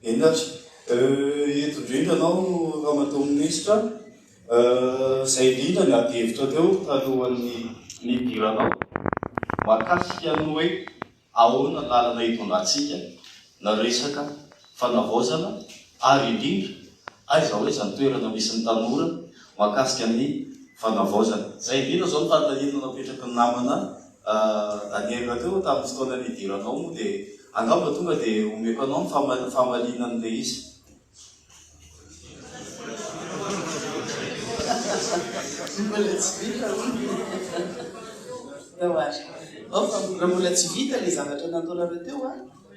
Endatra eto indrindra anao Ramatoa Minisitra, izay indrindra ny ady-hevitra teo talohan'ny nidiranao mahakasika ny hoe ahoana lalana hitondrantsika na resaka fanavaozana ary indrindra aiza hoe izany toerana misy ny tanora mahakasika ny fanavaozana. Izay indrindra zao ny fanontaniana napetraky ny namana Daniel teo tamin'ny fotoana nidiranao moa dia angamba tonga dia omeko anao ny famalinan'ilay izy. Raha mbola tsy vita ilay zavatra nataonareo teo a,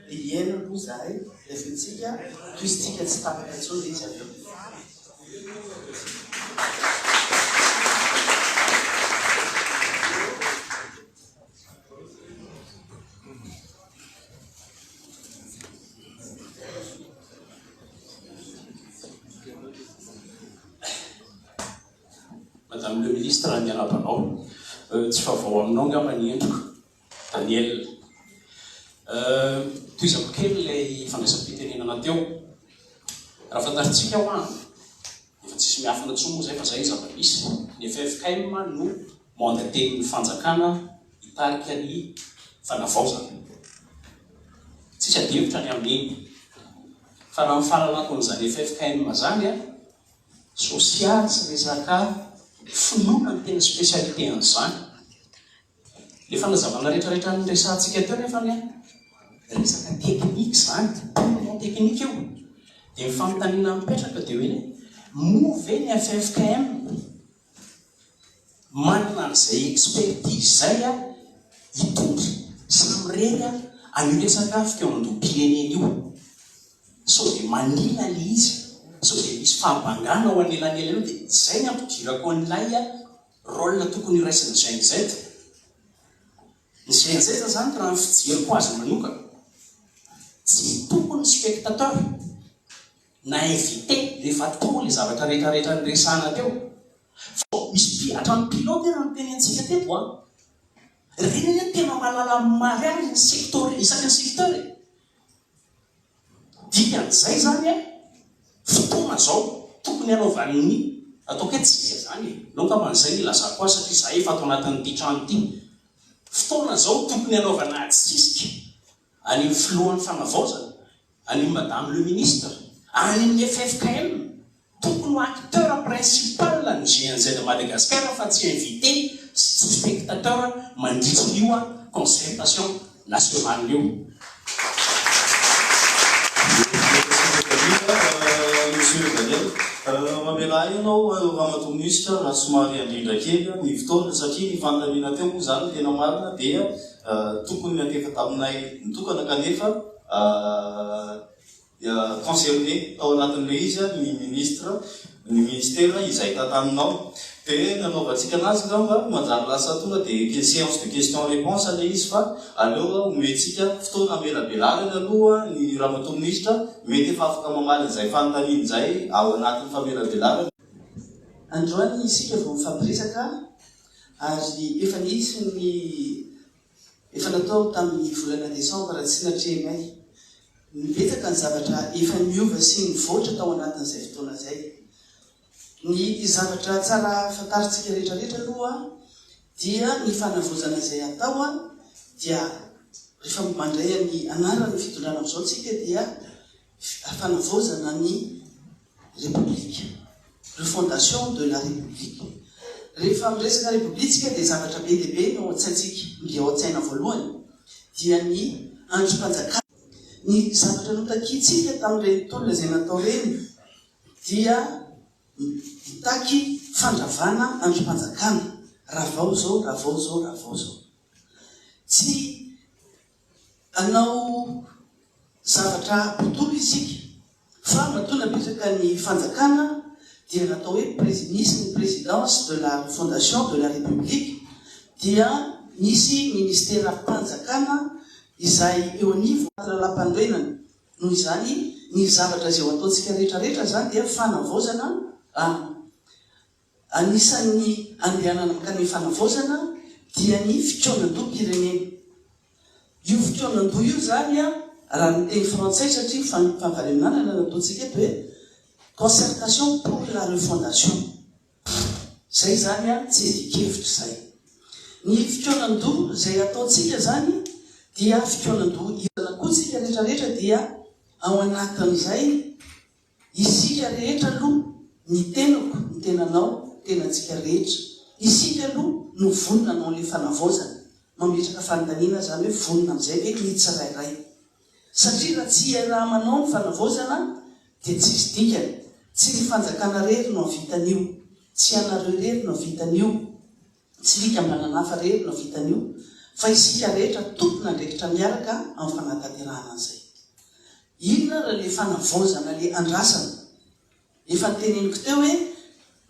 iaina aloha zahay rehefatsika toisytsika tsy tapaka intsony izy aveo. Madame le ministre, ny anapanao tsy favao aminao ngamba ny endriko Daniel. Toizako kely ilay fandraisam-pitenenana teo. Raha fantaritsika ho any efa tsisy miafina tsoa moa zay fa zay zava-misy. Ny FFKM no mandaten'ny fanjakana hitarika ny fanavaozana. Tsisy adihevitra ny amin'iny. Fa raha mifahalalako an'izany FFKM zany a, sosialy sy resaka finoana ny tena spesialite an'izany. Le fanazavana rehetrarehetra ny resantsika teo nefa ny resaka teknika zany, purement teknika io. Dia ny fanontaniana mipetraka dia hoe moa ve ny FFKM manana an'izay expertise zay a hitondry sy mirery a an'io resaka fitoeran-dom-pirenena io. Sao dia manila le izy, sao dia misy fahabangana ao anelanelana io, dia izay ny ampidirako an'ilay a rôle tokony iraisana GNZ. Ny GNZ zany raha ny fijeriko azy manokana, tsy tokony spectateur na invité rehefa atao le zavatra rehetrarehetra ny resana teo. Fa misy mpihatra ny pilote raha ny teny antsika teto a. Reny tena malala mariage ny secteur, isaky ny secteur. Dikan'izay zany a, fotoana zao tokony anaovan'ny ataoko hoe tsy zany. Nonkaman'izay ilazako azy satria zahay efa atao anatin'ity trano ity. Fotoana zao tokony anaovana atsisika any amin'ny filohan'ny fanavaozana, any Madame le Ministre, any amin'ny FFKM. Tokony ho acteur principal ny GNZ Madagascar fa tsy invité sy tsy spectateur mandritry io a concertation nationale io. Monsieur Daniel, mamela ianao Ramatoa Minisitra raha somary andrindra kely ny fotoana satria ny fanontaniana teo moa zany tena marina dia tokony antefa taminay nitokana kanefa concerné tao anatin'le izy ny ministra, ny ministera izay tantaninao. Dia nanaovantsika anazy ngamba manjary lasa tonga dia séance de question-réponse le izy fa aleo omentsika fotoana amelabelarana aloha ny Ramatoa Minisitra mety efa afaka mamaly izay fanontaniana izay ao anatin'ny famelabelarana. Androany isika vao mifampiresaka ary efa nisy ny efa natao tamin'ny volana Desambra tsy natrehnay. Nibetsaka ny zavatra efa miova sy nivoatra tao anatin'izay fotoana izay. Ny zavatra tsara fantaritsika rehetrarehetra aloha dia ny fanavaozana izay atao a dia rehefa mandray ny anarany fitondrana amin'izao tsika dia fanavaozana ny République, refondation de la République. Rehefa miresaka République dia zavatra be dia be no atsaintsika mby ao an-tsaina voalohany dia ny androm-panjakana. Ny zavatra notakitsika tamin'ireny tolona izay natao reny dia mitaky fandravana androm-panjakana. Ravao zao, ravao zao, ravao zao. Tsy anao zavatra botolo isika fa matona betsaka ny fanjakana dia natao hoe nisy ny présidence de la fondation de la République dia nisy ministère fanjakana izay eo anivo lalam-pandroenana. Noho izany ny zavatra izay ataontsika rehetrarehetra zany dia fanavaozana. Anisan'ny andehanana amin'ny fanavaozana dia ny fitronan-doha pirenena. Io fitronan-doha io zany a raha ny teny frantsay satria fanavarenanana nataontsika eto hoe concertation pour la refondation. Zay zany a tsy efikevitra zay. Ny fitoanan-doha zay ataontsika zany dia fitoanan-doha irana koa tsika rehetrarehetra dia ao anatin'izay isika rehetra aloha ny tenako, ny tenanao, tenantsika rehetra. Isika aloha no vonona anao le fanavaozana. Mametraka fanontaniana zany hoe vonona amin'izay ve ny tsirairay. Satria raha tsy iaramanao ny fanavaozana dia tsisy dikany. Tsy ny fanjakana rery no avitan'io, tsy anareo rery no avitan'io, tsy fikambanana hafa rery no avitan'io, fa isika rehetra tompona ndraikitra miaraka amin'ny fanatanterahana an'izay. Inona raha le fanavaozana le andrasana? Efa nyteneniko teo hoe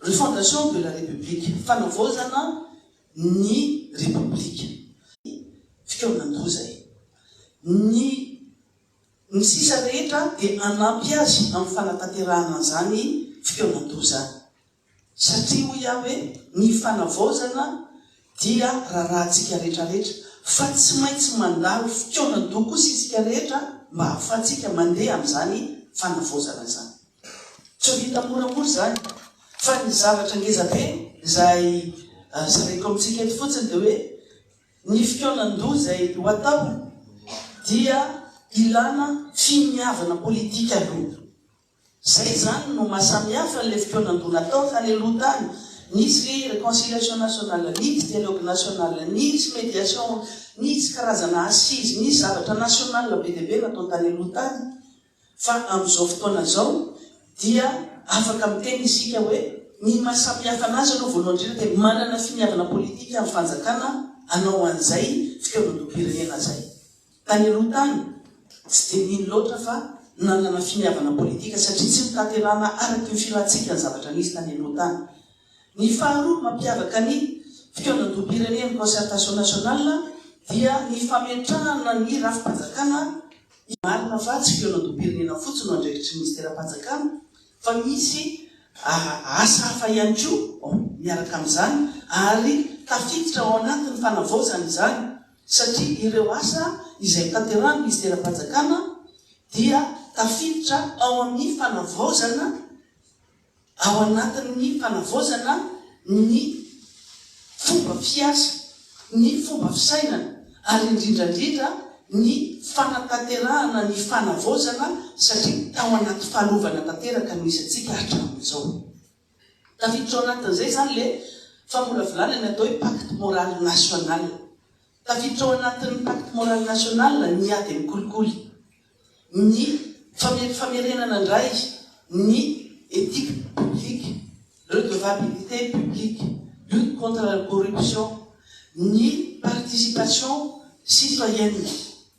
refondation de la république, fanavaozana ny république. Fitoanan-doha zay. Ny sisa rehetra dia anampy azy amin'ny fanatanterahana zany fitoanan-doha zany. Satria ho iaho hoe ny fanavaozana dia rahantsika rehetrarehetra, fa tsy maintsy mandalo fitoanan-doha kosa isika rehetra mba ahafahantsika mandeha amin'izany fanavaozana zany. Tsy ho vita moramora zany, fa ny zavatra ngezabe izay zaraiko amintsika eto fotsiny dia hoe ny fitoanan-doha zay ho atao dia ilana fimiavana politika aloha. Zay zany no mahasamihafa n'ilay fitoanan-doha natao tany aloha tany. Nisy réconciliation nationale, nisy dialogue national, nisy médiation, nisy karazana assise, nisy zavatra national be dia be natao tany aloha tany. Fa amin'izao fotoana zao dia afaka miteny isika hoe ny mahasamihafa anazy aloha voalohany indrindra dia manana fimiavana politika amin'ny fanjakana anao an'izay fitoanan-doham-pirenena zay. Tany aloha tany tsy dia nino loatra fa nanana fimiavana politika satria tsy mitaterana araky ny filatsika ny zavatra nisy tany aloha tany. Ny faharoa mampiavaka ny fitoanan-doham-pirenena concertation nationale dia ny fametrahana ny rafi-panjakana. Marina fa tsy fitoanan-doham-pirenena fotsiny no andraikitry ny ministera-panjakana, fa misy asa hafa ihany koa miaraka amin'izany ary tafiditra ao anatin'ny fanavaozana izany. Satria ireo asa izay tanterahany ministera-panjakana dia tafiditra ao amin'ny fanavaozana, ao anatin'ny fanavaozana ny fomba fiasa, ny fomba fisainana, ary indrindrandrindra ny fanatanterahana ny fanavaozana, satria tao anaty fahalovana tanteraka no misy antsika hatramin'izao. Tafiditra ao anatin'izay zany le famolavolana atao hoe pacte moral national. Tafiditra ao anatin'ny pacte moral national ny ady mikolikoly, ny famerenana indray, ny éthique publique, redevabilité publique, lutte contre la corruption, ny participation citoyenne,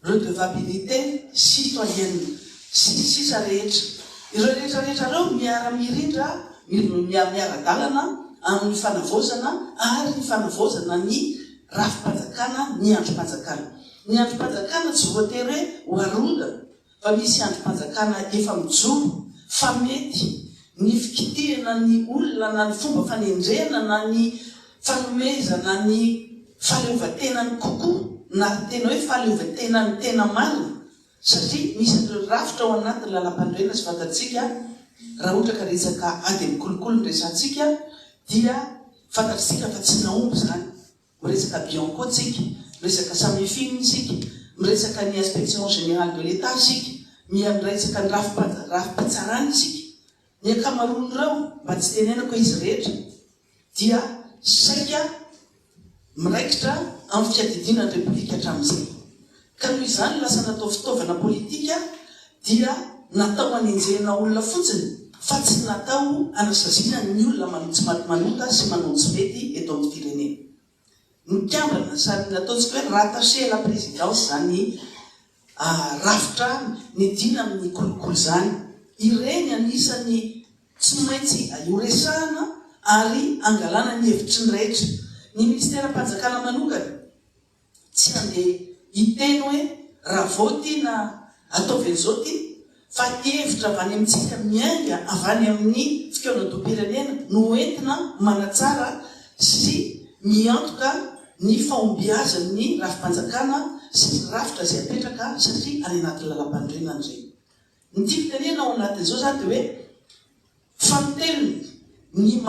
redevabilité citoyenne, sisa rehetra. Ireo rehetrarehetra ireo miara-mirindra, miara-dalana amin'ny fanavaozana ary ny fanavaozana ny rafi-panjakana, ny androm-panjakana. Ny androm-panjakana tsy voatery hoe ho arodana, fa misy androm-panjakana efa mijoro, fa mety ny fikitihana ny olona na ny fomba fanendrena na ny fanomezana ny fahaleovantenany kokoa, na tena hoe fahaleovantenany tena marina. Satria misy ireo rafitra ao anatin'ny lalam-pandroena sy fantatsika, raha ohatra ka resaka ady mikolokolo ny resantsika dia fantatsika fa tsy naomby zany. Miresaka Bianco tsika, miresaka Samifine sika, miresaka ny inspection générale de l'État sika, miresaka ny rafi-pitsarany sika. Ny akamaroan'ireo mba tsy tenenako izy rehetra dia saika miraikitra amin'ny fiadidinan'ny repoblika hatramin'izay. Ka noho izany lasa natao fitaovana politika dia natao hanenjehana olona fotsiny, fa tsy natao anasaziana ny olona manontsy manota sy manontsy mety eto amin'ny firenena. Mikambana sary nataontsika hoe rattaché la présidence zany rafitra nidina amin'ny kolokolo zany. Ireny anisany tsy maintsy ioresahana ary angalana ny hevitry ny rehetra. Ny ministera-panjakana manokana tsy andeha hiteny hoe raha voty na ataovy an'izao ty, fa hevitra avy any amintsika miainga avy any amin'ny fitoanan-doham-pirenena no entina manatsara sy miantoka ny fahombiazan'ny rafi-panjakana sy rafitra zay apetraka satria any anaty lalam-pandrenany zay. Ny tiatenena ao anatin'izao zany dia hoe fanotelony ny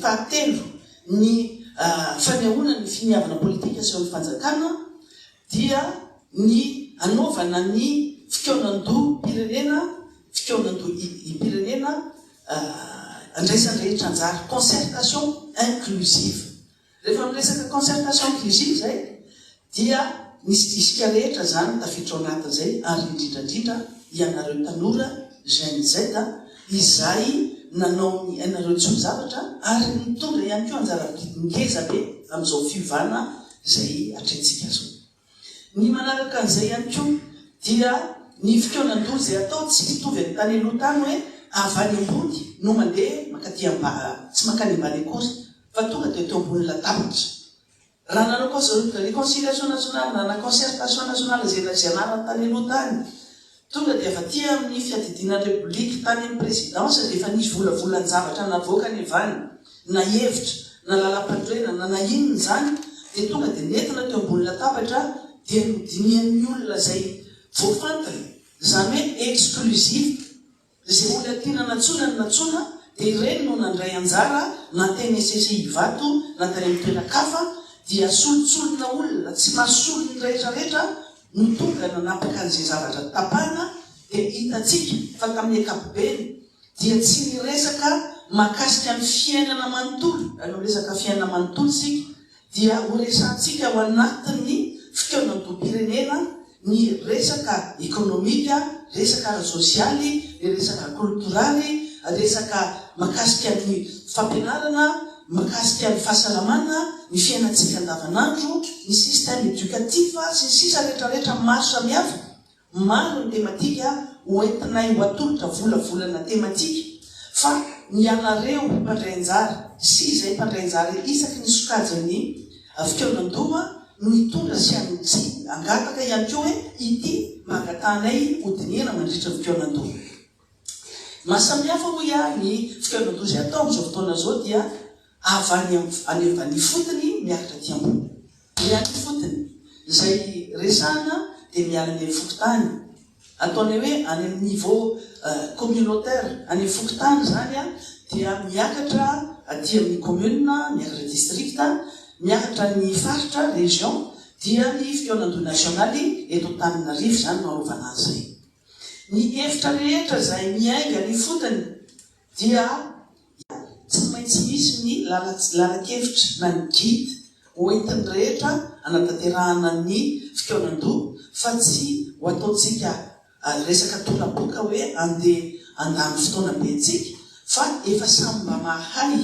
fahatelo ny fanehoana ny finiavana politika sy eo amin'ny fanjakana dia ny anaovana ny fikeonan-doha pirenena andraisan'ny rehetra anjara concertation inclusive. Rehefa miresaka concertation inclusive zay dia isika rehetra zany tafiditra ao anatin'izay ary indrindrandrindra ianareo tanora jeune Z izay nanao ny ainareo tsy zavatra ary mitondra ihany koa anjara ngeza be amin'izao fivana zay atrentsika zao. Ny manaraka an'izay ihany koa dia ny fikeonan-doha zay atao tsy mitovy amin'ny tany aloha tany hoe avany ambony no mandeha makaty tsy makany ambany akory fa tonga dia teo ambony latabatra. Raha nanao réconciliation nationale na concertation nationale zay nazianarany tany aloha tany tonga dia afa tia amin'ny fiadidinan'ny république tany amin'ny présidence dia efa nisy volavolan-javatra navoaka ny avany na hevitra na lalam-pandrena na inona zany dia tonga dia nentina teo ambony latabatra dia nodinian'ny olona zay voafantany zany hoe exclusive zay olona tiana natsona dia ireny no nandray anjara na teny SSI vato na tany amin'ny toeran-kafa dia solotsolona olona tsy mahasolony rehetrarehetra no tonga nanapaka an'izay zavatra tapahana dia hitatsika fa tamin'ny ankapobeny dia tsy niresaka mahakasika ny fiainana manontolo. Anao resaka fiainana manontolo sika dia ho resantsika ao anatin'ny fikeonan-doha-pirenena ny resaka ekonomika, resaka ara-sosialy, resaka kulturaly, resaka mahakasika ny fampianarana, mahakasika ny fahasalamana, ny fiainantsika andavanandro, ny système éducatif sy ny sisa rehetrarehetra maro samihafa. Maro ny tematika hoentinay ho atolotra volavolana tematika fa ny anareo mpandray anjara sy izay mpandray anjara isaky ny sokajany fikeonan-doha no hitondra sy angataka ihany koa hoe ity mangatanay hodiniana mandritra fikeonan-doha. Mahasamihafa hoy ny fikeonan-doha zay atao amin'izao fotoana zao dia avany any fotony miakatra aty ambony. Miakatra fotony izay resana dia miala any fokotany. Ataony hoe any amin'ny niveau communautaire, any fokotany zany dia miakatra aty amin'ny commune, miakatra district, miakatra ny faritra région, dia ny fikeonan-doha nasionaly eto Antananarivo zany nanovana azy zay. Ny efitra rehetra zay miainga ny fotony dia tsy maintsy misy ny lalakevitra na ny guide hoentin'ny rehetra anatanterahana ny fikeonan-doha fa tsy ho ataontsika resaka tolaboka hoe andeha andany fotoana betsika fa efa samy mba mahay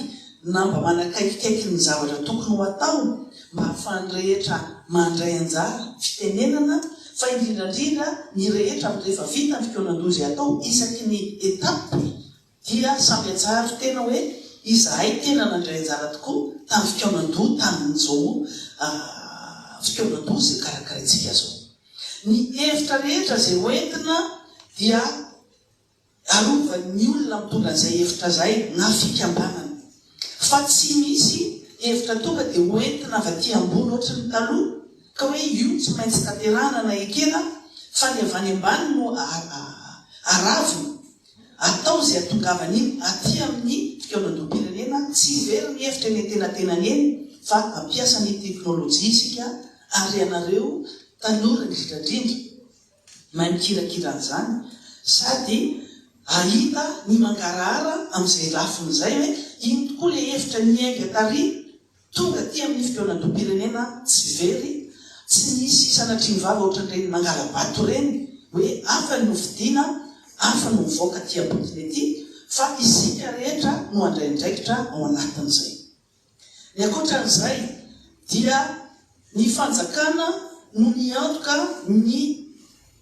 na mba manakaikikaiky ny zavatra tokony ho atao mba hahafahan'ny rehetra mandray anjara fitenenana fa indrindrandrindra ny rehetra rehefa vita ny fikeonan-doha zay atao isaky ny etape dia samby atsara tena hoe izahay tena nandray anjara tokoa tamin'ny fikeonan-doha tamin'izao fikeonan-doha zay karakaraintsika zao. Ny hevitra rehetra zay hoentina dia arovan'ny olona mitondra an'izay hevitra zay na fikambanana fa tsy misy hevitra tonga dia hoentina avy aty ambony ohatra ny taloha ka hoe io tsy maintsy tanterahana na ekena fa ny avany ambany no aravina atao zay atongavana iny aty amin'ny fikeonan-doha-pirenena tsy very ny hevitra eny tenantenany eny fa ampiasa ny teknôlôjia isika ary anareo tanora indrindrandrindra mahay mikirakiran'izany sady ahita ny mangarahara amin'izay lafin'izay hoe iny tokoa le hevitra miainga tary tonga ty amin'ny fikeonan-doha-pirenena tsy very tsy nisy sanatriny vava ohatran'ireny mangala-bato reny hoe afa no fidiana afa no mivoaka ty ambotiny ety fa isika rehetra no andraindraikitra ao anatin'izay. Ny ankoatran'izay dia ny fanjakana no miantoka ny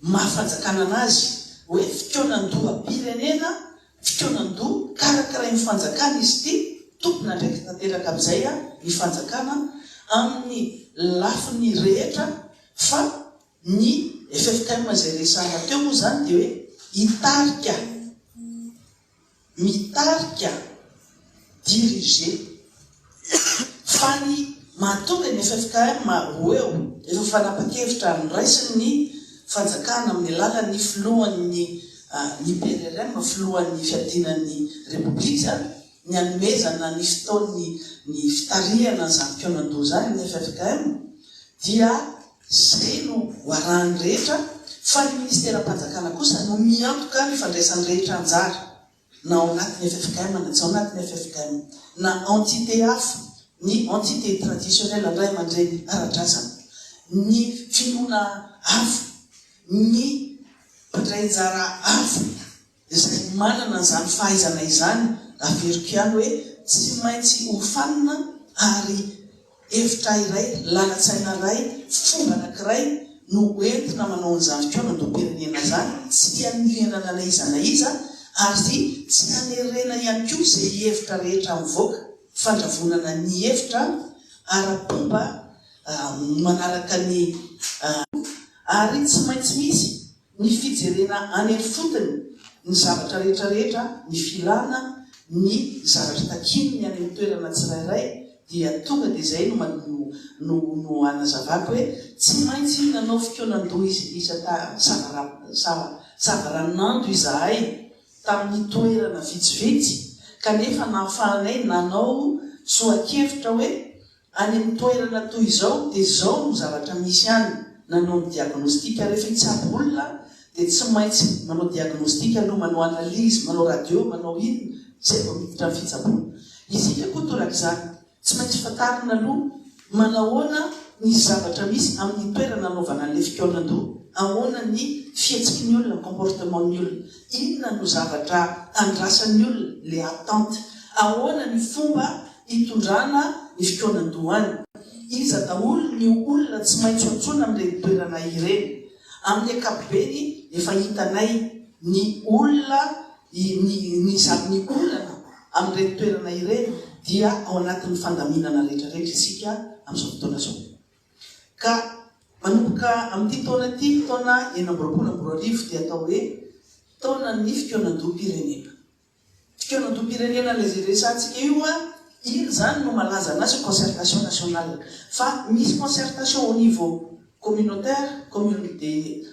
mahafanjakana anazy hoe fikeonan-doha-pirenena, fikeonan-doha karakarain'ny fanjakana izy ity tompona ndraiky tanteraka amin'izay ny fanjakana amin'ny lafiny rehetra fa ny FFKM zay resana teo moa zany dia hoe mitarika diriger fa ny mahatonga ny FFKM ho eo efa fanapa-kevitra niraisiny ny fanjakana amin'ny alalan'ny filohan'ny ny PRRM filohan'ny fiadinan'ny repoblika ny anomezana ny fotoany ny fitarihana zany mpionandoha zany ny FFKM dia zay no hoarahany rehetra fa ny ministera-panjakana kosa no miantoka ny fandraisany rehetra anjara na ao anatin'ny FFKM na tsy ao anatin'ny FFKM na entité hafa ny entité traditionnelle andray aman-dreny ara-drazana ny finoana hafa ny mpandray-anjara hafa izay manana an'izany fahaizana izany averiko ihany hoe tsy maintsy hofanina ary hevitra iray lalan-tsaina iray fomba anankiray no entina manao an'izany fitoanam-pirenena zany tsy anilianana na iza na iza ary tsy anerena ihany koa izay hevitra rehetra mivoaka fandravonana ny hevitra ara-pomba manaraka ny ary tsy maintsy misy ny fijerena any fotony ny zavatra rehetrarehetra ny filana ny zavatra takiny any amin'ny toerana tsirairay dia tonga dia izay no anazavako hoe tsy maintsy nanao fitoanan-doha izy savaranando izahay tamin'ny toerana vitsivitsy kanefa nahafahanay nanao soakevitra hoe any amin'ny toerana toy izao dia izao no zavatra misy any nanao ny diagnostika rehefa hitsabo olona dia tsy maintsy manao diagnostika aloha manao analyse manao radio manao ino zay vao miditra ny fitsaboana izika koa tolaka izany tsy maintsy fatarina aloha manahoana ny zavatra misy amin'ny toerana anaovana an'ilay fitoanan-doha ahoana ny fihetsiky ny olona comportement ny olona inona no zavatra andrasan'ny olona le attente ahoana ny fomba hitondrana ny fitoanan-doha any iza daholo ny olona tsy maintsy antsoina amin'ireny toerana ireny amin'ny ankapobeny efa hitanay ny olona ny olana amin'ireny toerana ireny dia ao anatin'ny fandaminana rehetrarehetra isika amin'izao fotoana zao ka manomboka amin'ity taona ity taona 2024 dia atao hoe taona ny fitoanan-doham-pirenena fitoanan-doham-pirenena ilay zay resantsika io iny zany no malaza anazy concertation nationale fa misy concertation au niveau communautaire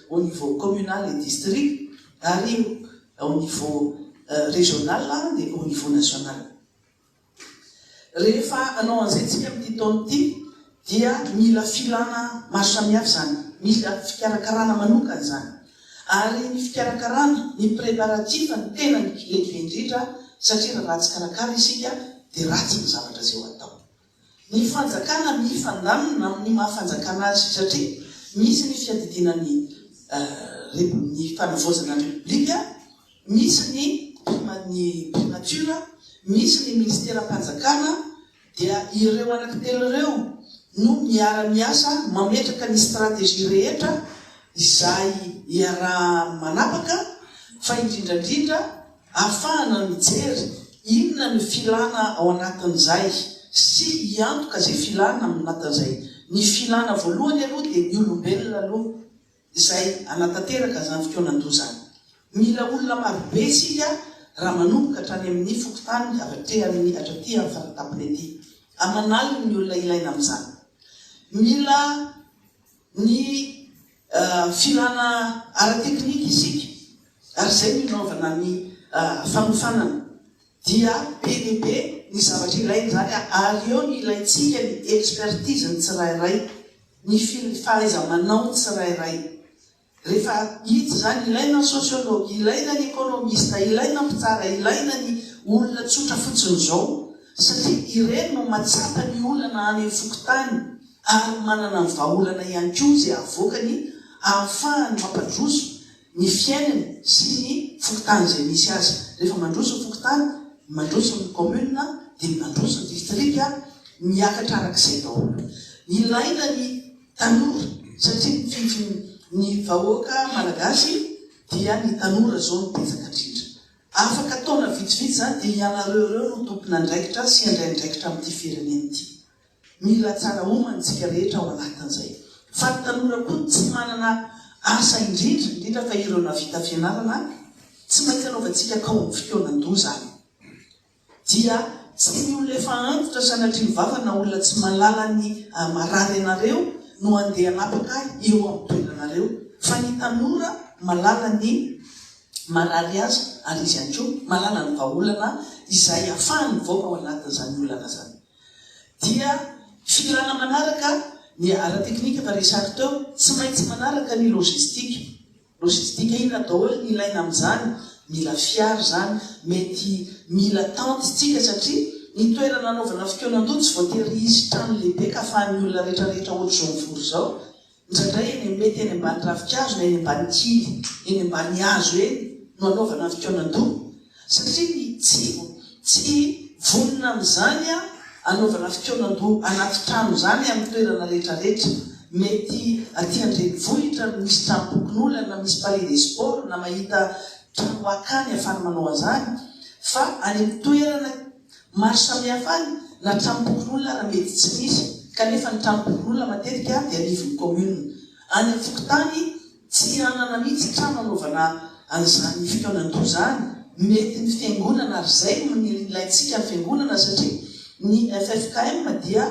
au niveau communal et district ary au niveau régional dia au niveau national rehefa anao an'izay tsika amin'ity taona ity dia mila filana maro samihafa zany mila fikarakarana manokana zany ary ny fikarakarana ny préparatif ny tena ny lehibe indrindra satria raha tsy karakara isika dia ratsy ny zavatra zay ho atao ny fanjakana mifandamina amin'ny mahafanjakana azy satria misy ny fiadidinany ny fanavozana ny repoblika misy ny primature misy ny ministera-panjakana dia ireo anankitelo ireo no miara-miasa mametraka ny stratégie rehetra izay iara manapaka fa indrindrandrindra ahafahana mijery inona ny filana ao anatin'izay sy hiantoka zay filana anatin'izay ny filana voalohany aloha dia ny olombelona aloha izay anatanteraka zany fitoanan-doha zany mila olona marobe sika raha manomboka hatrany amin'ny fokotany avatre amin'ny atraty amin'ny faratapony aty amanaliny ny olona ilaina amin'izany mila ny filana ara-teknika isika ary zay minaovana ny fanofanana dia PDB ny zavatra ilaina zany ary eo ny ilaitsika ny expertise ny tsirairay ny fahaiza-manao ny tsirairay rehefa hita zany ilaina ny sociologue ilaina ny économiste ilaina mpitsara ilaina ny olona tsotra fotsiny zao satria ireny no matsapa ny olana any fokotany ary manana ny vahaolana ihany koa zay avoakany ahafahany mampadroso ny fiainany sy ny fokotany zay misy azy rehefa mandroso ny fokotany mandroso ny commune dia mandroso ny district miakatra arak'izay daholo ilaina ny tanora satria ny vahoaka malagasy dia ny tanora zao ny betsaka indrindra afaka taona vitsivitsy zany dia ianareo reo no tompona andraikitra sy andraindraikitra amin'ity firenena ity mila tsara omantsika rehetra ao anatin'izay fa ny tanora koa tsy manana asa indrindra fa ireo navita fianarana tsy maintsy anaovantsika kao amin'ny fitoanan-doha zany dia tsy ny olona efa antitra sanatria mivavana olona tsy malala ny marary anareo no andeha anapaka eo amin'ny toeranareo, fa ny tanora malala ny marary azy ary izy ihany koa malala ny vahaolana izay ahafahany mivoaka ao anatin'izany olana zany. Dia filana manaraka ny ara-teknika fa resaka teo, tsy maintsy manaraka ny logistika. Logistika ina daholo ny ilaina amin'izany, mila fiara zany, mety mila tentitsika satria ny toerana anaovana fikonan-doha tsy voatery izy trano lehibe ka ahafahan'ny olona rehetrarehetra ohatr'izao mivory zao. Indraindray eny mety eny ambany ravikazo na eny ambany kily, eny ambany hazo eny no anaovana fikonan-doha, satria tsy vonona amin'izany anaovana fikonan-doha anaty trano zany amin'ny toerana rehetrarehetra. Mety aty andrenivohitra misy trano-pokon'olona, misy palais des sports na mahita trano akany ahafahana manao an'izany, fa any amin'ny toerana maro samihafa any na trano-pokon'olona raha mety tsy misy, kanefa ny trano-pokon'olona matetika dia anivon'ny commune. Any amin'ny fokotany tsy anana mihitsy trano anaovana an'izany fikonan-doha zany. Mety ny fiangonana ary zay ny ilaintsika ny fiangonana, satria ny FFKM dia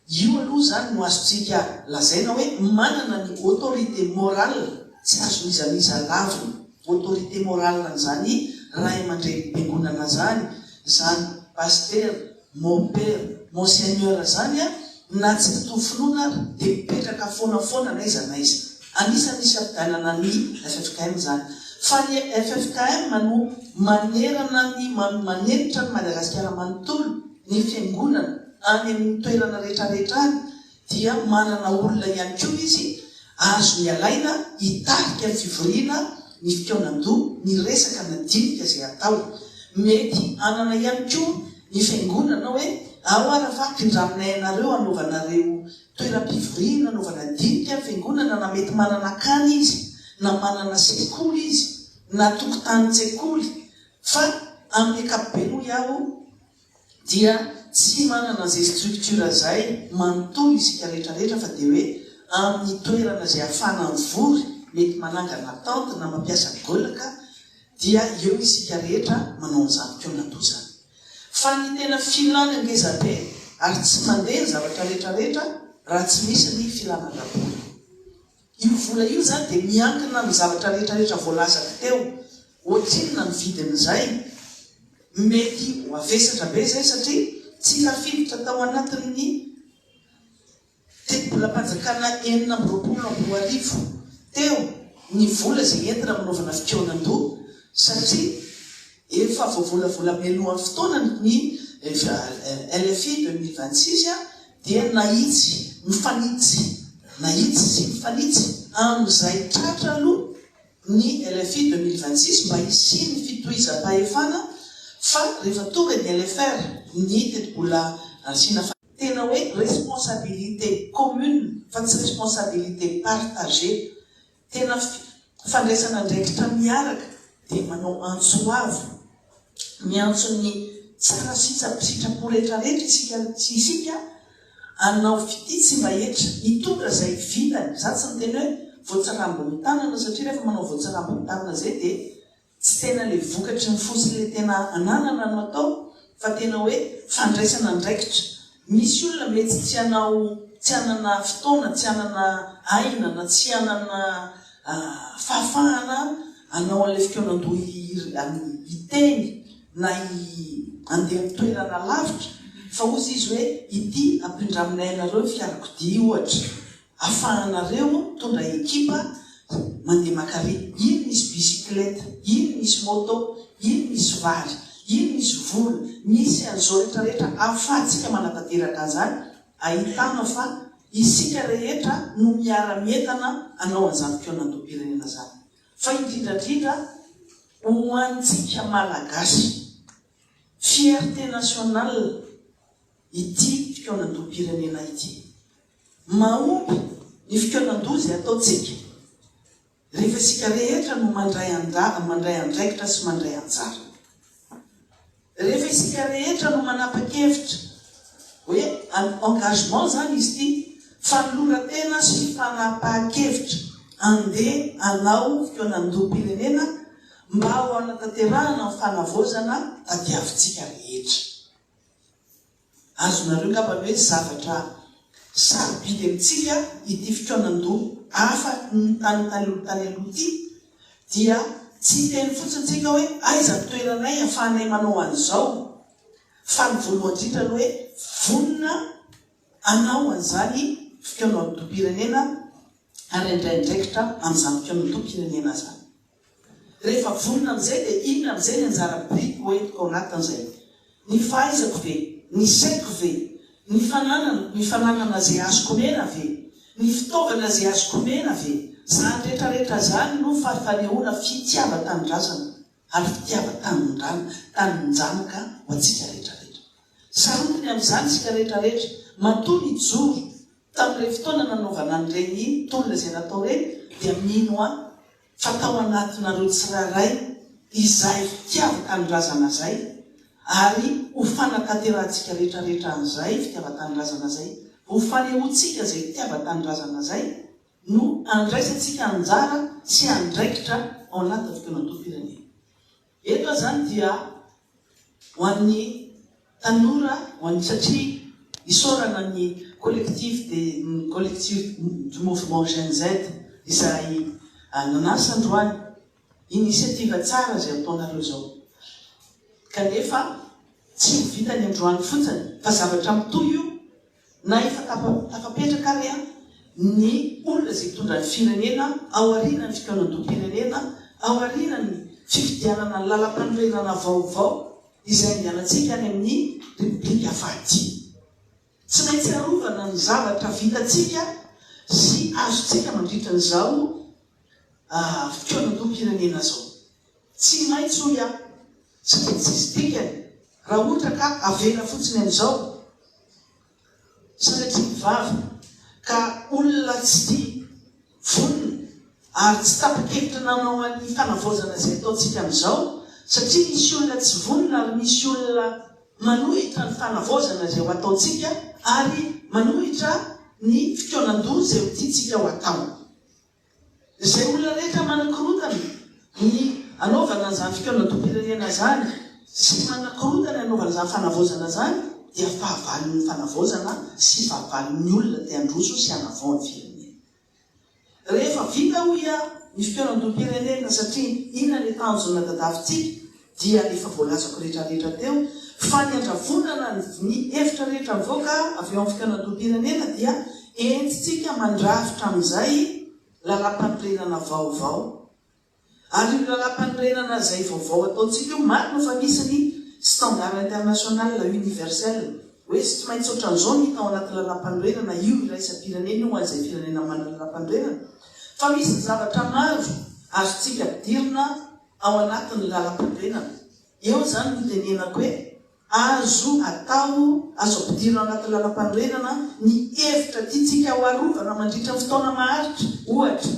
io aloha zany no azontsika lazaina hoe manana ny autorité morale, tsy azo izaniza lavina. Autorité morale n'izany ray aman-dreny fiangonana zany paster, mon père, monseigneur zany na tsy mitovy finoana ary dia mipetraka foanafoana naiza naiza. Anisany isy ampidanana ny FFKM zany. Fa ny FFKM no manerana manenitra ny Madagasikara manontolo ny fiangonana any amin'ny toerana rehetrarehetra any, dia manana olona ihany koa izy azo ny alaina hitarika ny fivoriana ny fikonan-doha, ny resaka nadinika izay atao. Mety anana ihany koa ny fiangonana hoe ao arafaky indraminay anareo anaovanareo toeram-pivoriana, anaovana dinika fiangonana, na mety manana kany izy na manana sekoly izy na tokotany-tsekoly, fa amin'ny ankapobeny iaho dia tsy manana izay structure zay manontolo isika rehetrarehetra, fa dia hoe amin'ny toerana izay ahafahana mivory, mety manangana tente na mampiasa golaka, dia eo isika rehetra manao an'izany fikonan-doha zany. Fa ny tena filana ngezabe ary tsy mandeha ny zavatra rehetrarehetra raha tsy misy ny filanam-bola. Io vola io zany dia miankina amin'ny zavatra rehetrarehetra voalazaka teo. Ohatrinona ny vidin'izay, mety ho avesatra be zay satria tsy tafiditra tao anatin'ny teti-bolam-panjakana 920 teo ny vola izay entina manaovana fikonan-doha, satria efa voavolavola mialohan'ny fotoana ny LFI 2026 dia nahitsy mifanitsy amin'izay tratra aloha ny LFI 2026 mba hisy ny fitohizam-pahefana. Fa rehefa tonga ny LFR, ny teti-bola asiana tena hoe responsabilité commune fa tsy responsabilité partagée, tena fandraisana andraikitra miaraka dia manao antsoavo, miantso ny tsara sitrapo rehetrarehetra isika anao fititsy mba hetra hitonga izay vitany. Za tsy ny tena hoe voatsarambon'ny tanana, satria rehefa manao voatsarambon'ny tanana zay dia tsy tena le vokatry ny fotsiny le tena ananana no atao, fa tena hoe fandraisana andraikitra. Misy olona mety tsy anana fotoana, tsy anana aina na tsy anana fahafahana anao an'ilay fikonan-doha hiteny na andeha toerana lavitra, fa ozy izy hoe ity ampindraminay anareo fiarakodia ohatra, ahafahanareo tondra ekipa mandeha makare, iny misy bisikileta, iny misy moto, iny misy vary, iny misy vola, misy an'izao rehetrarehetra ahafahantsika manatanteraka an'izany, ahitana fa isika rehetra no miara-mientana anao an'izany fikonan-doham-pirenena zany. Fa indrindrandrindra ho antsika malagasy, fierté nationale ity fikonan-doham-pirenena ity. Mahomby ny fikonan-doha izay ataontsika rehefa isika rehetra no mandray andraikitra sy mandray anjara. Rehefa isika rehetra no manapa-kevitra hoe engagement zany izy ity, fanoloran-tena sy fanapahan-kevitra andeha anao fikonan-doham-pirenena mba ho anatanterahana ny fanavozana tadiavintsika rehetra. azonareo ngamba hoe zavatra sarobidy amintsika ity fitoanandoha hafa nytany aloha ty dia tsy teny fotsintsika hoe aiza toeranay ahafahanay manao an'izao fa ny voalohany indrindra aloha hoe vonina anao an'izany fitoanandoha-pirenena ary indraindraikitra amin'izany fitoanandoha-pirenena zany. Rehefa vonina amin'izay dia inona amin'izay ny anjara biriky hoentiko ao anatin'izay? Ny fahaizako ve? Ny saiko ve? Ny fananana zay azoko mena ve? Ny fitaovana zay azoko mena ve? Zany rehetrarehetra zany no fanehoana fitiava-tanindrazana ary fitiava-taninjanaka ho antsika rehetrarehetra. Sarotiny amin'izany sika rehetrarehetra matoa ny joro tamin'ireny fotoana nanaovana an'ireny tolona izay natao reny dia mino fatao anatinareo tsiraray izay fitiava-tanindrazana zay ary ho fanakaterantsika rehetrarehetra an'izay fitiava-tanindrazana zay, ho fanehoantsika zay fitiava-tanindrazana zay no andraisantsika anjara sy andraikitra ao anatin'ny fitoanandoha-pirenena. Eto zany dia ho an'ny tanora, ho an'ny satria isorana ny collectif du mouvement Gen Z izay nanasa androany initiative tsara zay ataonareo zao. Kanefa tsy vita ny androany fotsiny fa zavatra mitoy io na efa tafapetraka ary ny olona zay tondra ny firenena ao aorianany fitoanandoha-pirenena, ao aorianany fifidianana ny lalam-panorenana vaovao izay andianantsika any amin'ny repoblika fahaty. Tsy maintsy arovana ny zavatra vitatsika sy azontsika mandritra n'izao fitoanandoha-pirenena zao. Tsy maintsy hoy satria tsy izy dikany raha ohatra ka avela fotsiny amin'izao sanatria mivavy ka olona tsy vonina ary tsy tapa-kevitra nanao an'ny fanavaozana zay ataontsika amin'izao, satria misy olona tsy vonina ary misy olona manohitra ny fanavaozana zay ho ataontsika ary manohitra ny fitoanandoha zay ho tiantsika ho atao. Izay olona rehetra manakorotana ny anaovana an'izany fitoanandoha-pirenena zany sy manakorotana anaovana izany fanavaozana zany dia fahavalon'ny fanavaozana sy fahavalon'ny olona te androso sy hanavao ny firenena. Rehefa vita hoy ny fitoanandoha-pirenena satria inona ny tanjona tadavintsika dia efa voalazako rehetrarehetra teo fa ny andravonana ny hevitra rehetra mivoaka avy eo amin'ny fitoanandoha-pirenena dia entitsika mandrafitra amin'izay lalam-panorenana vaovao. Ary io lalam-panorenana zay vaovao ataontsika io marina fa misy ny standard international universel hoe tsy maintsy ohatran'izao ny hita ao anaty lalam-panorenana io iraisam-pirenena io an'izay firenena manana lalam-panorenana, fa misy zavatra maro azontsika ampidirina ao anatin'ny lalam-panorenana. Eo zany no tenenako hoe azo ampidirina ao anatin'ny lalam-panorenana ny hevitra tiantsika ho arovana mandritra ny fotoana maharitra. Ohatra,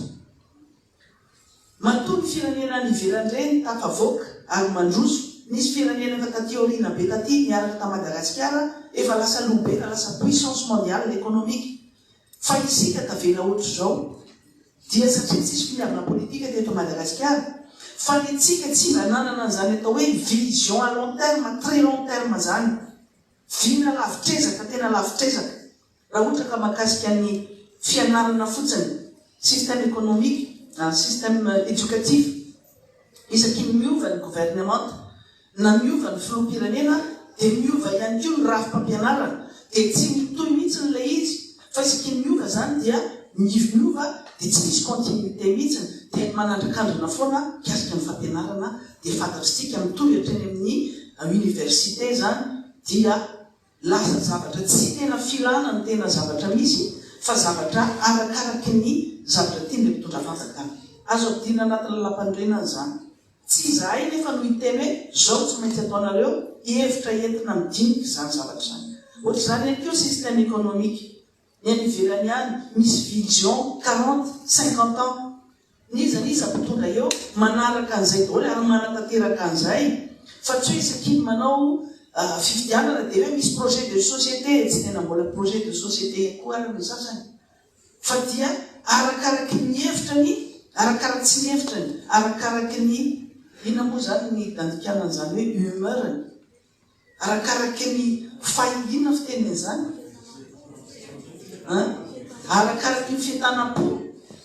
matoa ny firenena ny ivelan'ireny tafavoaka ary mandroso. Nisy firenena efa taty aoriana be taty miaraka ta Madagasikara efa lasa lobe ka lasa puissance mondiale économique. Fa isika tavela ohatra zao dia satria tsisy finiavana politika teto Madagasikara, fa ny antsika tsy mba nanana an'izany atao hoe vision à long terme, très long terme zany, vina lavitrezaka, tena lavitrezaka. Raha ohatra ka mahakasika ny fianarana fotsiny, système économique, système éducatif, isaky ny miova ny gouvernement na miova ny filoham-pirenena dia miova ihany koa ny rafim-pampianarana, dia tsy mitohy mihitsy n'ilay izy fa isaky ny miova zany dia miova dia tsy misy continuité mihitsy dia manandrakandrina foana kiasika ny fampianarana. Dia fantatritsika mitohy hatreny amin'ny université zany dia lasa zavatra tsy tena filana ny tena zavatra misy fa zavatra arakaraky ny zavatra tiany mitondra fanjakana. Azo ampidirina anaty lalam-panorenana zany. Tsy zahay nefa no hiteny hoe zao tsy maintsy ataonareo hevitra entina midinika zany zavatra zany. Ohatra zany ihany koa système économique ny any ivelany any misy vision 40-50 ans. Niza mpitondra eo manaraka an'izay daholo ary manatanteraka an'izay, fa tsy hoe isakiny manao fifidianana dia hoe misy projet de société, tsy tena mbola projet de société koa ary ny sasany, fa dia arakaraky ny hevitrany, arakaraky tsy ny hevitrany, arakaraky ny inona moa zany ny dandikanana zany hoe humeurny, arakaraky ny fa inona fiteniny zany arakaraka ny fitanam-po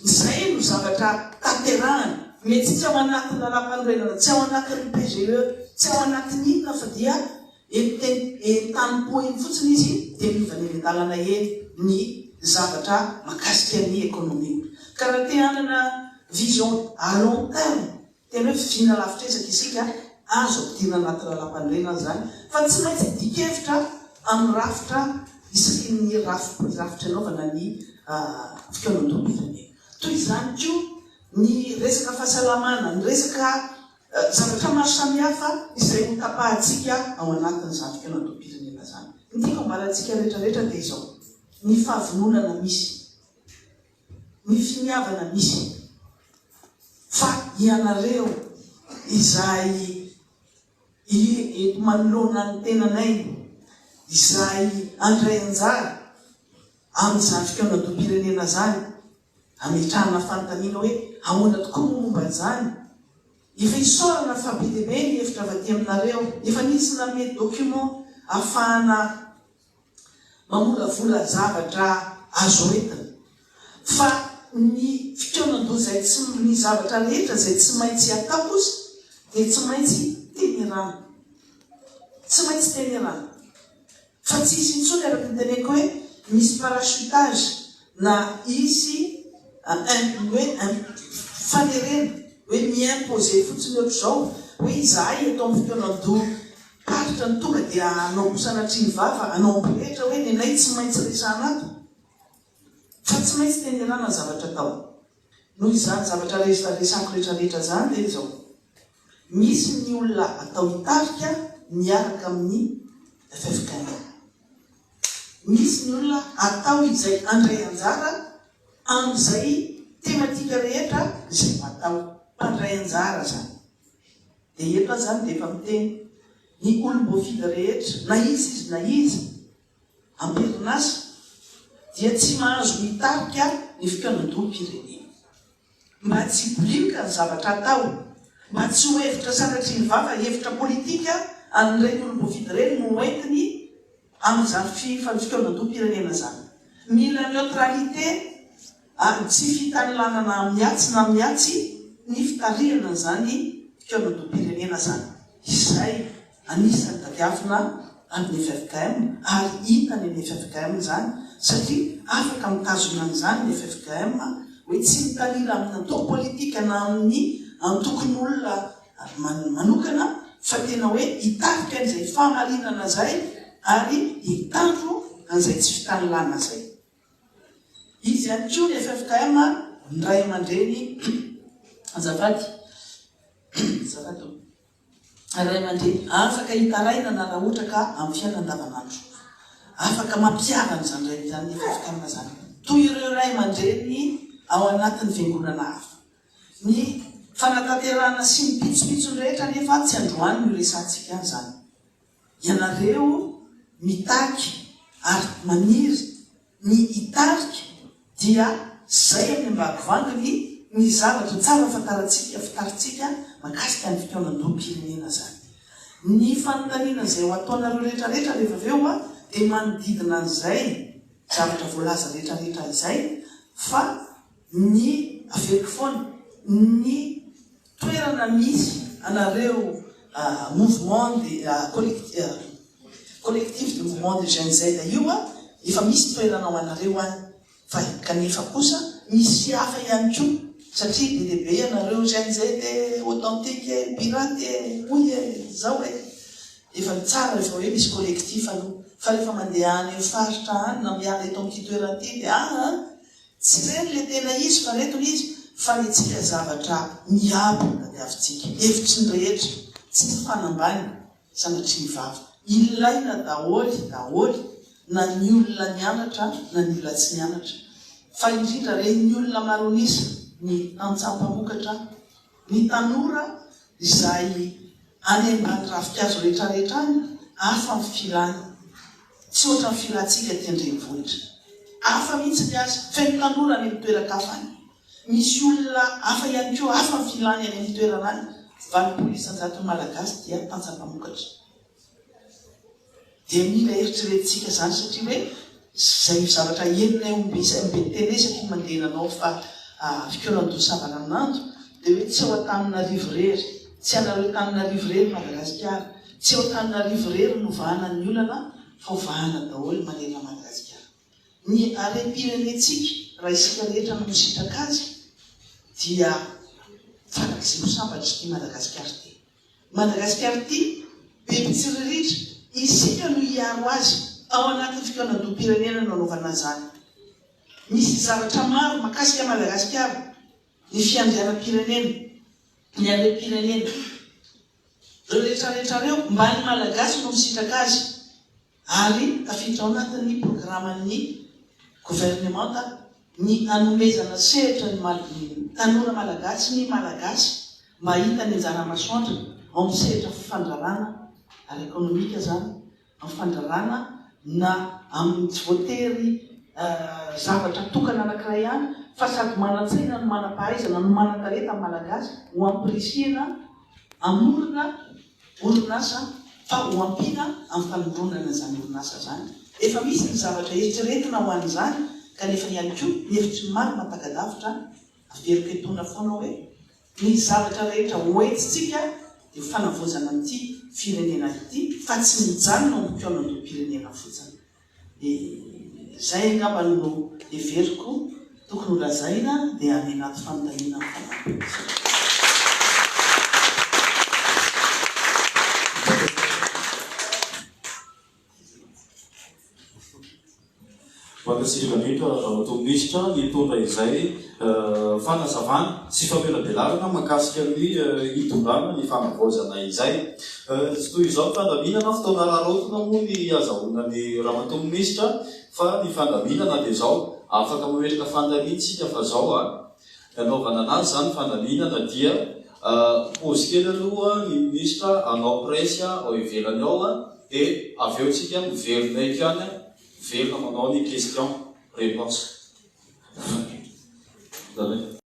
zay no zavatra tanterahana mety tsy ao anatin'ny lalam-panorenana tsy ao anatin'ny PGE tsy ao anatin'ny inona fa dia entany-po iny fotsiny izy dia mivany eny an-dalana eny ny zavatra makasika ny ekonomia ka raha te hanana vision à long terme tena hoe fivina lavitra ezaka isika azo ampidirina anaty lalam-panorenana zany fa tsy maintsy dikevitra amin'ny rafitra isaky ny rafitra anaovana ny fikaonan-doam-pirenena toy izany ko ny resaka fahasalamana ny resaka zavatra maro samihafa izay hotapahantsika ao anatin'izany fikaonan-doam-pirenena zany ny tiako ambalantsika rehetrarehetra dia izao ny fahavononana misy ny finiavana misy fa ianareo izay eto manoloana ny tenanay izay andray anjara amin'izany fikaonan-doam-pirenena zany ametrahana fanontaniana hoe ahoana tokoa momba izany efa isorana fa be dia be ny hevitra avy aty aminareo efa nisy name document ahafahana mamolavola zavatra azo entina fa ny fikaonan-doha zay tsy ny zavatra rehetra zay tsy maintsy atao kosa dia tsy maintsy tenerana tsy maintsy tenerana fa tsy isy intsony araka ny teneko hoe misy parachutage na isy hoe fanerena hoe miimposé fotsiny ohatr'izao hoe izahay eto amin'ny fikaonan-doha paritra ny tonga dia anao sanatry ny vava anao ampirehetra hoe nenay tsy maintsy resana ato fa tsy maintsy tenerana zavatra atao noho izany zavatra resako rehetrarehetra zany dia izao misy ny olona atao hitarika miaraka amin'ny FFKM misy ny olona atao izay andray anjara amin'izay tematika rehetra izay atao mpandray anjara zany dia eto zany dia efa miteny ny olom-boafidy rehetra na izy amperinasa dia tsy mahazo mitarika ny fikaonan-doam-pirenena mba tsy blika ny zavatra atao mba tsy ho hevitra sanatry ny vava hevitra politika amin'ireny olom-boafidy ireny no entiny amin'izany fikaonan-doam-pirenena zany mila neutralité ary tsy fitalanana miatsy na miatsy ny fitarihana zany fikaonan-doam-pirenena zany izay anisan'ny tadiavina amin'ny FFKM ary hitany ny FFKM zany satria afaka mitazona an'izany ny FFKM hoe tsy mitalila amin'ny antoko politika na amin'ny antokon'olona manokana fa tena hoe hitarika an'izay fahamarinana zay ary hitandro an'izay tsy fitalalana zay izy ihany koa ny FFKM ndray aman-dreny azafady ray aman-dreny afaka hitaraina na raha ohatra ka amin'ny fiainana andavanandro afaka mampiavana zany ray zany ny FFKM zany toy ireo ray aman-dreny ao anatin'ny fiangonana hafa ny fanatanterahana sy ny pitsopitsony rehetra nefa tsy androany no resantsika zany ianareo mitaky ary maniry ny hitarika dia zay amin'ny ambakovanginy ny zavatra tsara fitaritsika makasika ny fikaonan-doam-pirenena zany ny fanontaniana zay ho ataonareo rehetrarehetra rehefa aveo dia manodidina an'izay zavatra voalaza rehetrarehetra izay fa ny aveliko foana ny toerana misy anareo mouvement collectif de mouvement de jeunes Z io efa misy toerana ao anareo any fa kanefa kosa misy hafa ihany koa satria be lehibe anareo jeunes Z authentique pirate oy zao efa tsara rehefa hoe misy collectif aloha fa rehefa mandeha any faritra any na miala eto amin'ity toerana ity dia tsy reny le tena izy fa reto izy fa letsika zavatra miabona diavintsika hevitry ny rehetra tsy fanambany sanatry ny vava ilaina daholy na ny olona nianatra na ny olona tsy nianatra fa indrindra reny ny olona maronisa ny antsampamokatra ny tanora izay any ambany ravikazo rehetrarehetra any afa ny filany tsy ohatra ny filantsika tiandrenivohitra afa mihitsy ny azy feno tanora any amin'ny toeran-kafany misy olona afa ihany koa afa ny filany any amin'ny toerana any valopolo isan-jato malagasy dia mpantsampamokatra dia mila eritreretintsika zany satria hoe zay zavatra enina ombetene satria mandehananao fa fikonan-dosavana amin'andro dia hoe tsy ao an-taninarivo rery tsy anareo taninarivo rery Madagasikara tsy ao an-taninarivo rery novahana ny olana fa ovahana daholo manena Madagasikara ny harem-pirenentsika raha isika rehetra no misitraka azy dia farak'izay ho sambatry ty Madagasikara ty Madagasikara ty bebe tsiriritra isika no hiaro azy ao anatin'ny fikonan-doam-pirenena no anaovana zany misy zavatra maro makasika Madagasikara ny fiandrianam-pirenena ny harem-pirenena reo rehetrarehetra reo mba ny malagasy no misitraka azy ary tafiditra ao anatin'ny programan'ny gouvernemanta ny anomezana sehatra ny tanora malagasy ny malagasy mba hita ny anjara masoandra ao amin'ny sehatra fifandrarana ary ekonomika zany amin'ny fandrarana na amin'ny tsy voatery zavatra tokana anankiray ihany fa sady manan-tsaina no manam-pahaizana no manan-talenta malagasy ho ampirisiana amorona orinasa fa ho ampiana amin'ny fanondronana zany orinasa zany efa misy ny zavatra eritreretina ho an'izany kanefa ihany koa ny hevitry maro matakadavitra averiko etona foana hoe ny zavatra rehetra hoentitsika dia fanavozana amin'ity firenena ity fa tsy mijanona ombikonan-doam-pirenena fotsiny zay angamba no everiko tokony ho lazaina dia any anaty fanontaniana fanampy Makasika mihitra ramato-ministra nitondra izay fanazavana sy famelabelarana makasika ny hitondrana ny fanavozana izay tsy toy izao ny fandaminana fotoana rarotona moa ny azahoana ny ramato-ministra fa ny fandaminana dia zao afaka mametraka fandamintsika fa zao anaovana anazy zany fandaminana dia pôzy kely aloha ny ministra anao presy ao ivelany ao dia avy eo tsika miverina eky any velona manao ny question réponse.